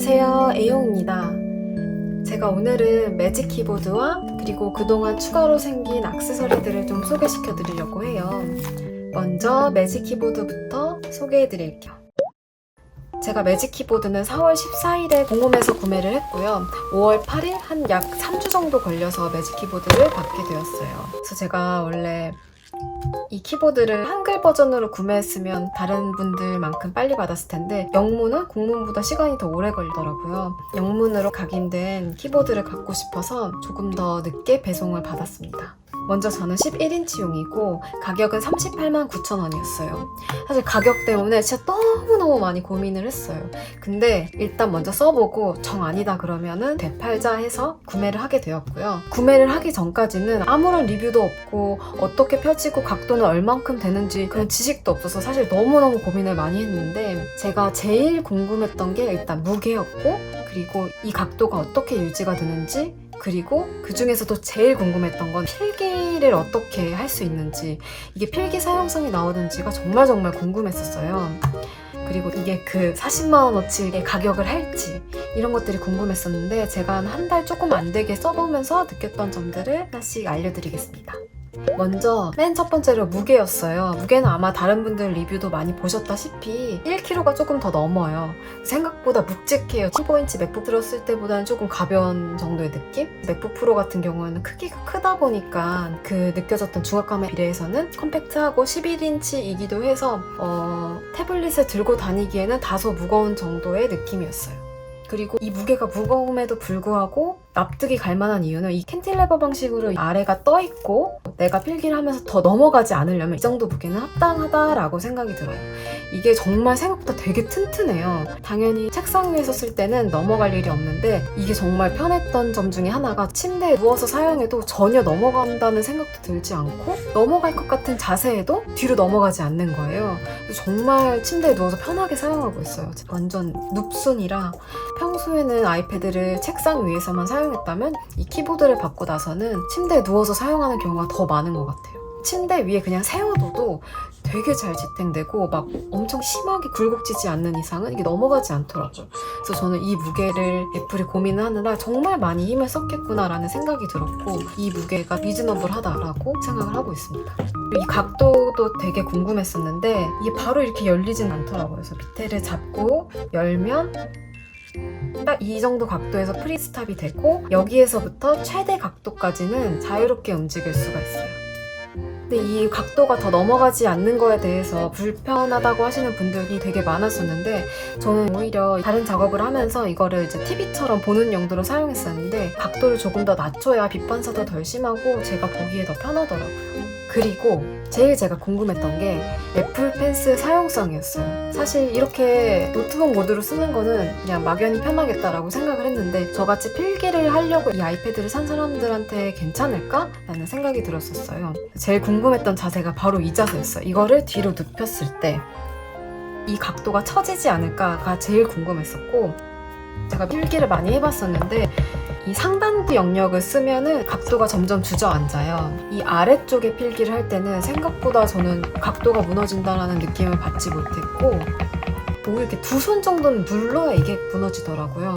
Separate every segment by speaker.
Speaker 1: 안녕하세요, 에용입니다. 제가 오늘은 매직 키보드와 그리고 그동안 추가로 생긴 액세서리들을 좀 소개시켜 드리려고 해요. 먼저 매직 키보드부터 소개해 드릴게요. 제가 매직 키보드는 4월 14일에 공홈에서 구매를 했고요. 5월 8일 한 약 3주 정도 걸려서 매직 키보드를 받게 되었어요. 그래서 제가 원래 이 키보드를 한글 버전으로 구매했으면 다른 분들만큼 빨리 받았을 텐데 영문은 공문보다 시간이 더 오래 걸리더라고요. 영문으로 각인된 키보드를 갖고 싶어서 조금 더 늦게 배송을 받았습니다. 먼저 저는 11인치용이고 가격은 38만 9천 원이었어요. 사실 가격 때문에 진짜 너무너무 많이 고민을 했어요. 근데 일단 먼저 써보고 정 아니다 그러면은 되팔자 해서 구매를 하게 되었고요. 구매를 하기 전까지는 아무런 리뷰도 없고 어떻게 펴지고 각도는 얼만큼 되는지 그런 지식도 없어서 사실 너무너무 고민을 많이 했는데 제가 제일 궁금했던 게 일단 무게였고 그리고 이 각도가 어떻게 유지가 되는지 그리고 그 중에서도 제일 궁금했던 건 필기를 어떻게 할 수 있는지 이게 필기 사용성이 나오는지가 정말 궁금했었어요. 그리고 이게 그 40만 원어치의 가격을 할지 이런 것들이 궁금했었는데 제가 한 달 조금 안 되게 써보면서 느꼈던 점들을 하나씩 알려드리겠습니다. 먼저 맨 첫 번째로 무게였어요. 무게는 아마 다른 분들 리뷰도 많이 보셨다시피 1kg가 조금 더 넘어요. 생각보다 묵직해요. 15인치 맥북 들었을 때보다는 조금 가벼운 정도의 느낌? 맥북 프로 같은 경우에는 크기가 크다 보니까 그 느껴졌던 중압감에 비례해서는 컴팩트하고 11인치이기도 해서 태블릿을 들고 다니기에는 다소 무거운 정도의 느낌이었어요. 그리고 이 무게가 무거움에도 불구하고 납득이 갈 만한 이유는 이 캔틸레버 방식으로 아래가 떠 있고 내가 필기를 하면서 더 넘어가지 않으려면 이 정도 무게는 합당하다라고 생각이 들어요. 이게 정말 생각보다 되게 튼튼해요. 당연히 책상 위에서 쓸 때는 넘어갈 일이 없는데 이게 정말 편했던 점 중에 하나가 침대에 누워서 사용해도 전혀 넘어간다는 생각도 들지 않고 넘어갈 것 같은 자세에도 뒤로 넘어가지 않는 거예요. 정말 침대에 누워서 편하게 사용하고 있어요. 완전 눕순이라 평소에는 아이패드를 책상 위에서만 사용했다면 이 키보드를 받고 나서는 침대에 누워서 사용하는 경우가 더 많은 것 같아요. 침대 위에 그냥 세워둬도 되게 잘 지탱되고 막 엄청 심하게 굴곡지지 않는 이상은 이게 넘어가지 않더라고요. 그래서 저는 이 무게를 애플이 고민을 하느라 정말 많이 힘을 썼겠구나라는 생각이 들었고 이 무게가 리즈너블하다라고 생각을 하고 있습니다. 이 각도도 되게 궁금했었는데 이게 바로 이렇게 열리진 않더라고요. 그래서 밑에를 잡고 열면 딱 이 정도 각도에서 프리스탑이 되고 여기에서부터 최대 각도까지는 자유롭게 움직일 수가 있어요. 근데 이 각도가 더 넘어가지 않는 거에 대해서 불편하다고 하시는 분들이 되게 많았었는데 저는 오히려 다른 작업을 하면서 이거를 이제 TV처럼 보는 용도로 사용했었는데 각도를 조금 더 낮춰야 빛 반사도 덜 심하고 제가 보기에 더 편하더라고요. 그리고 제일 제가 궁금했던 게 애플 펜슬 사용성이었어요. 사실 이렇게 노트북 모드로 쓰는 거는 그냥 막연히 편하겠다라고 생각을 했는데 저같이 필기를 하려고 이 아이패드를 산 사람들한테 괜찮을까? 라는 생각이 들었었어요. 제일 궁금했던 자세가 바로 이 자세였어요. 이거를 뒤로 눕혔을 때 이 각도가 처지지 않을까가 제일 궁금했었고 제가 필기를 많이 해봤었는데 이 상단부 영역을 쓰면은 각도가 점점 주저앉아요. 이 아래쪽에 필기를 할 때는 생각보다 저는 각도가 무너진다라는 느낌을 받지 못했고 뭐 이렇게 두 손 정도는 눌러야 이게 무너지더라고요.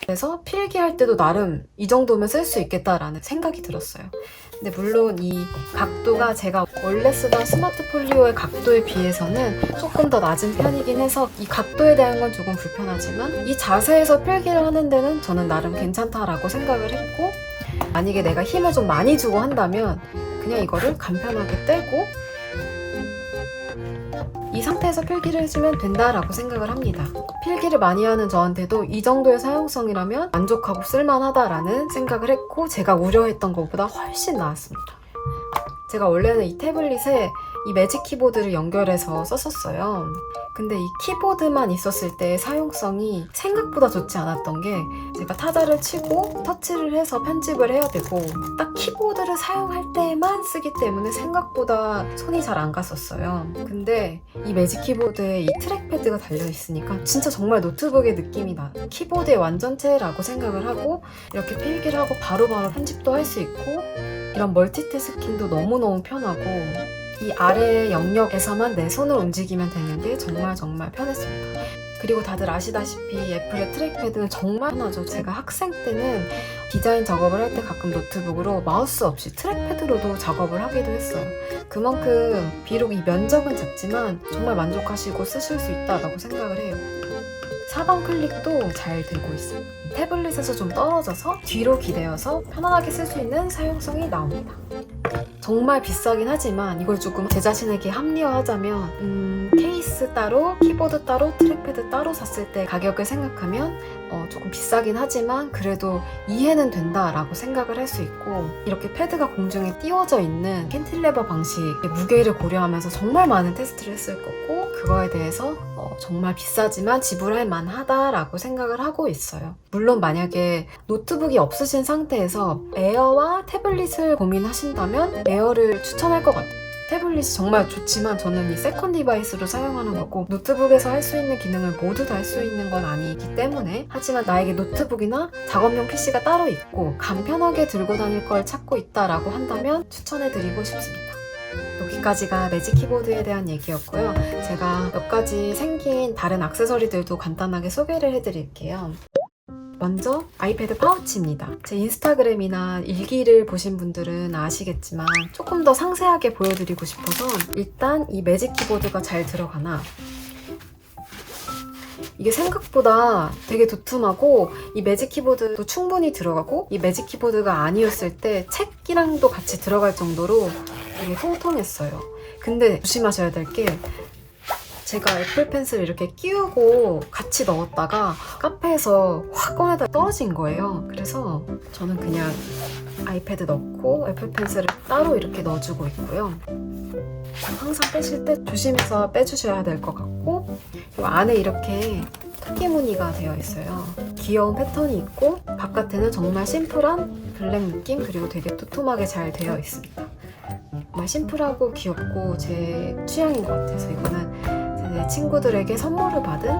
Speaker 1: 그래서 필기할 때도 나름 이 정도면 쓸 수 있겠다라는 생각이 들었어요. 근데 물론 이 각도가 제가 원래 쓰던 스마트 폴리오의 각도에 비해서는 조금 더 낮은 편이긴 해서 이 각도에 대한 건 조금 불편하지만 이 자세에서 필기를 하는 데는 저는 나름 괜찮다라고 생각을 했고 만약에 내가 힘을 좀 많이 주고 한다면 그냥 이거를 간편하게 떼고 이 상태에서 필기를 해주면 된다라고 생각을 합니다. 필기를 많이 하는 저한테도 이 정도의 사용성이라면 만족하고 쓸만하다라는 생각을 했고 제가 우려했던 것보다 훨씬 나았습니다. 제가 원래는 이 태블릿에 이 매직 키보드를 연결해서 썼었어요. 근데 이 키보드만 있었을 때의 사용성이 생각보다 좋지 않았던 게 제가 타자를 치고 터치를 해서 편집을 해야 되고 딱 키보드를 사용할 때만 쓰기 때문에 생각보다 손이 잘 안 갔었어요. 근데 이 매직 키보드에 이 트랙패드가 달려있으니까 진짜 정말 노트북의 느낌이 나. 키보드의 완전체라고 생각을 하고 이렇게 필기를 하고 바로바로 편집도 할 수 있고 이런 멀티태스킹도 너무너무 편하고 이 아래 영역에서만 내 손을 움직이면 되는 게 정말 편했습니다. 그리고 다들 아시다시피 애플의 트랙패드는 정말 편하죠. 제가 학생 때는 디자인 작업을 할 때 가끔 노트북으로 마우스 없이 트랙패드로도 작업을 하기도 했어요. 그만큼 비록 이 면적은 작지만 정말 만족하시고 쓰실 수 있다고 생각을 해요. 사방 클릭도 잘 되고 있어요. 태블릿에서 좀 떨어져서 뒤로 기대어서 편안하게 쓸 수 있는 사용성이 나옵니다. 정말 비싸긴 하지만 이걸 조금 제 자신에게 합리화하자면 케이스 따로, 키보드 따로, 트랙패드 따로 샀을 때 가격을 생각하면 조금 비싸긴 하지만 그래도 이해는 된다라고 생각을 할 수 있고, 이렇게 패드가 공중에 띄워져 있는 캔틸레버 방식의 무게를 고려하면서 정말 많은 테스트를 했을 거고, 그거에 대해서 정말 비싸지만 지불할 만하다라고 생각을 하고 있어요. 물론 만약에 노트북이 없으신 상태에서 에어와 태블릿을 고민하신다면 에어를 추천할 것 같아요. 태블릿이 정말 좋지만 저는 이 세컨 디바이스로 사용하는 거고, 노트북에서 할 수 있는 기능을 모두 다 할 수 있는 건 아니기 때문에, 하지만 나에게 노트북이나 작업용 PC가 따로 있고 간편하게 들고 다닐 걸 찾고 있다라고 한다면 추천해드리고 싶습니다. 여기까지가 매직 키보드에 대한 얘기였고요. 제가 몇 가지 생긴 다른 액세서리들도 간단하게 소개를 해드릴게요. 먼저 아이패드 파우치입니다. 제 인스타그램이나 일기를 보신 분들은 아시겠지만 조금 더 상세하게 보여드리고 싶어서 일단 이 매직 키보드가 잘 들어가나, 이게 생각보다 되게 두툼하고 이 매직 키보드도 충분히 들어가고, 이 매직 키보드가 아니었을 때 책이랑도 같이 들어갈 정도로 되게 통통했어요. 근데 조심하셔야 될 게, 제가 애플 펜슬을 이렇게 끼우고 같이 넣었다가 카페에서 확 꺼내다 떨어진 거예요. 그래서 저는 그냥 아이패드 넣고 애플 펜슬을 따로 이렇게 넣어주고 있고요. 항상 빼실 때 조심해서 빼주셔야 될 것 같고, 이 안에 이렇게 토끼 무늬가 되어 있어요. 귀여운 패턴이 있고 바깥에는 정말 심플한 블랙 느낌, 그리고 되게 두툼하게 잘 되어 있습니다. 정말 심플하고 귀엽고 제 취향인 것 같아서 이거는 제 친구들에게 선물을 받은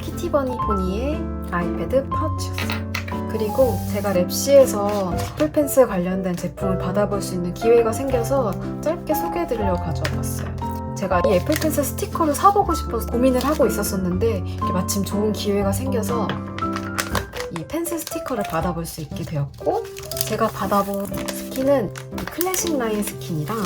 Speaker 1: 키티버니 포니의 아이패드 파우치였어요. 그리고 제가 랩시에서 애플 펜슬 관련된 제품을 받아볼 수 있는 기회가 생겨서 짧게 소개해드리려고 가져와 봤어요. 제가 이 애플 펜슬 스티커를 사보고 싶어서 고민을 하고 있었었는데, 이렇게 마침 좋은 기회가 생겨서 이 펜슬 스티커를 받아볼 수 있게 되었고, 제가 받아본 스킨은 클래식 라인 스킨이랑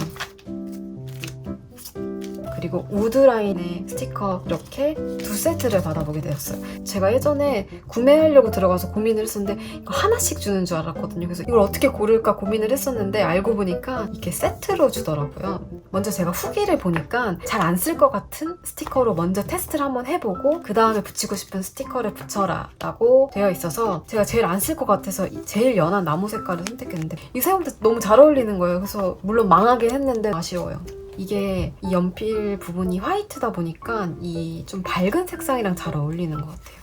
Speaker 1: 그리고 우드 라인의 스티커, 이렇게 두 세트를 받아보게 되었어요. 제가 예전에 구매하려고 들어가서 고민을 했었는데 이거 하나씩 주는 줄 알았거든요. 그래서 이걸 어떻게 고를까 고민을 했었는데 알고 보니까 이렇게 세트로 주더라고요. 먼저 제가 후기를 보니까 잘 안 쓸 것 같은 스티커로 먼저 테스트를 한번 해보고 그 다음에 붙이고 싶은 스티커를 붙여라 라고 되어 있어서, 제가 제일 안 쓸 것 같아서 제일 연한 나무 색깔을 선택했는데 이 생각보다 너무 잘 어울리는 거예요. 그래서 물론 망하긴 했는데 아쉬워요. 이게 이 연필 부분이 화이트다 보니까 이 좀 밝은 색상이랑 잘 어울리는 것 같아요.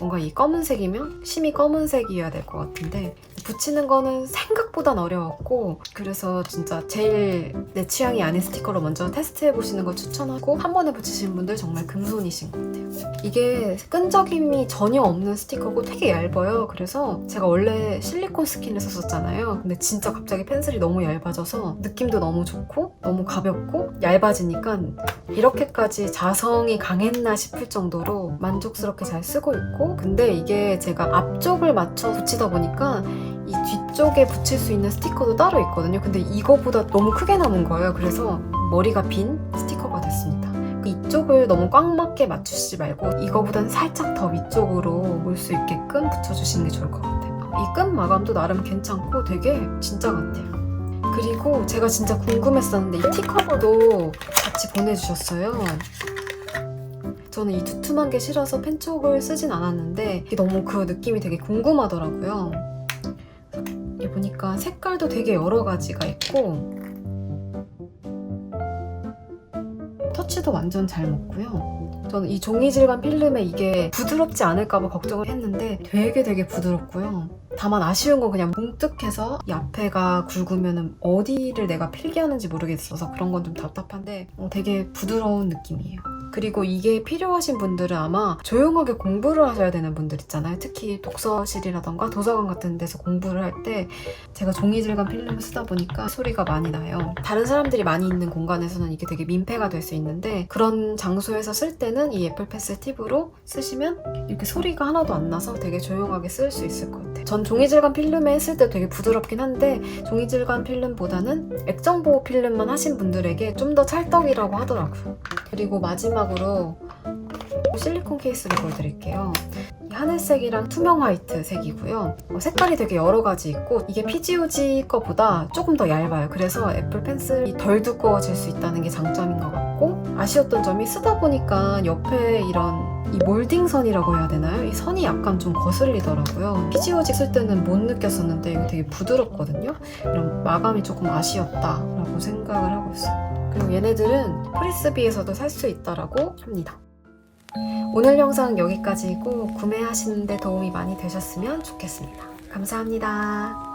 Speaker 1: 뭔가 이 검은색이면 심이 검은색이어야 될 것 같은데 붙이는 거는 생각보단 어려웠고, 그래서 진짜 제일 내 취향이 아닌 스티커로 먼저 테스트해보시는 걸 추천하고, 한 번에 붙이신 분들 정말 금손이신 것 같아요. 이게 끈적임이 전혀 없는 스티커고 되게 얇아요. 그래서 제가 원래 실리콘 스킨을 썼었잖아요. 근데 진짜 갑자기 펜슬이 너무 얇아져서 느낌도 너무 좋고 너무 가볍고 얇아지니까 이렇게까지 자성이 강했나 싶을 정도로 만족스럽게 잘 쓰고 있고, 근데 이게 제가 앞쪽을 맞춰 붙이다 보니까 이 뒤쪽에 붙일 수 있는 스티커도 따로 있거든요. 근데 이거보다 너무 크게 남은 거예요. 그래서 머리가 빈 스티커가 됐습니다. 이쪽을 너무 꽉 맞게 맞추시지 말고 이거보단 살짝 더 위쪽으로 올 수 있게끔 붙여주시는 게 좋을 것 같아요. 이 끈 마감도 나름 괜찮고 되게 진짜 같아요. 그리고 제가 진짜 궁금했었는데 이 티커버도 같이 보내주셨어요. 저는 이 두툼한 게 싫어서 펜촉을 쓰진 않았는데 이게 너무 그 느낌이 되게 궁금하더라고요. 여기 보니까 색깔도 되게 여러 가지가 있고 터치도 완전 잘 먹고요. 저는 이 종이 질감 필름에 이게 부드럽지 않을까봐 걱정을 했는데 되게 부드럽고요. 다만 아쉬운 건 그냥 뭉뜩해서 이 앞에가 굵으면 어디를 내가 필기하는지 모르겠어서 그런 건 좀 답답한데 되게 부드러운 느낌이에요. 그리고 이게 필요하신 분들은 아마 조용하게 공부를 하셔야 되는 분들 있잖아요. 특히 독서실이라던가 도서관 같은 데서 공부를 할 때 제가 종이 질감 필름을 쓰다 보니까 소리가 많이 나요. 다른 사람들이 많이 있는 공간에서는 이게 되게 민폐가 될 수 있는데 그런 장소에서 쓸 때는 이 애플펜슬 팁으로 쓰시면 이렇게 소리가 하나도 안 나서 되게 조용하게 쓸 수 있을 것 같아요. 전 종이 질감 필름에 했을 때 되게 부드럽긴 한데 종이 질감 필름보다는 액정 보호 필름만 하신 분들에게 좀 더 찰떡이라고 하더라고요. 그리고 마지막으로 실리콘 케이스를 보여드릴게요. 하늘색이랑 투명 화이트 색이고요. 색깔이 되게 여러 가지 있고 이게 PGOG 거보다 조금 더 얇아요. 그래서 애플 펜슬이 덜 두꺼워질 수 있다는 게 장점인 것 같고 아쉬웠던 점이 쓰다 보니까 옆에 이런 이 몰딩 선이라고 해야 되나요? 이 선이 약간 좀 거슬리더라고요. PGOG 쓸 때는 못 느꼈었는데 이거 되게 부드럽거든요. 이런 마감이 조금 아쉬웠다라고 생각을 하고 있어요. 그리고 얘네들은 프리스비에서도 살 수 있다라고 합니다. 오늘 영상 여기까지이고 구매하시는데 도움이 많이 되셨으면 좋겠습니다. 감사합니다.